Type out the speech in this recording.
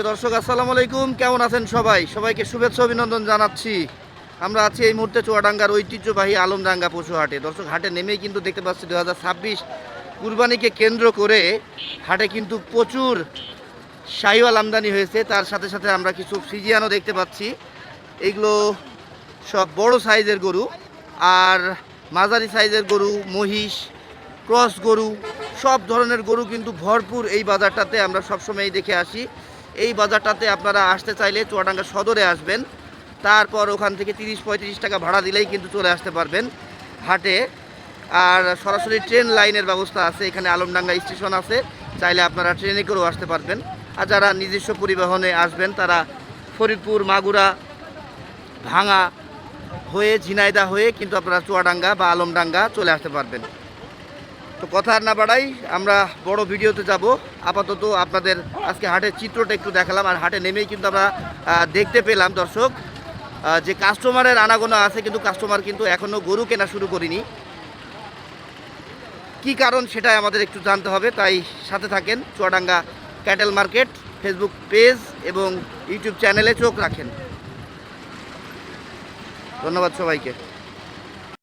প্রিয় দর্শক আসসালামু আলাইকুম, কেমন আছেন সবাই? সবাইকে শুভেচ্ছা অভিনন্দন জানাচ্ছি। আমরা আছি এই মুহূর্তে চুয়াডাঙ্গার ঐতিহ্যবাহী আলমডাঙ্গা পশু হাটে। দর্শক, হাটে নেমেই কিন্তু দেখতে পাচ্ছি 2026 কুরবানিকে কেন্দ্র করে হাটে কিন্তু প্রচুর শাহিওয়াল আমদানি হয়েছে। তার সাথে সাথে আমরা কিছু ফ্রিজিয়ানও দেখতে পাচ্ছি। এইগুলো সব বড় সাইজের গরু, আর মাঝারি সাইজের গরু, মহিষ, ক্রস গরু, সব ধরনের গরু কিন্তু ভরপুর এই বাজারটাতে। আমরা সবসময়ই দেখে আসি। এই বাজারটাতে আপনারা আসতে চাইলে চুয়াডাঙ্গা সদরে আসবেন, তারপর ওখান থেকে 30-35 টাকা ভাড়া দিলেই কিন্তু চলে আসতে পারবেন হাটে। আর সরাসরি ট্রেন লাইনের ব্যবস্থা আছে, এখানে আলমডাঙ্গা স্টেশন আছে, চাইলে আপনারা ট্রেনে করেও আসতে পারবেন। আর যারা নিজস্ব পরিবহনে আসবেন তারা ফরিদপুর, মাগুরা, ভাঙা হয়ে, ঝিনাইদহ হয়ে কিন্তু আপনারা চুয়াডাঙ্গা বা আলমডাঙ্গা চলে আসতে পারবেন। তো কথা আর না বাড়াই, আমরা বড় ভিডিওতে যাব। আপাতত আপনাদের আজকে হাটের চিত্রটা একটু দেখালাম। আর হাটে নেমেই কিন্তু আমরা দেখতে পেলাম দর্শক যে কাস্টমারের আনাগোনা আছে, কিন্তু কাস্টমার কিন্তু এখনও গরু কেনা শুরু করিনি। কি কারণ সেটাই আমাদের একটু জানতে হবে, তাই সাথে থাকেন। Chuadanga cattle market Facebook page এবং ইউটিউব চ্যানেলে চোখ রাখেন। ধন্যবাদ সবাইকে।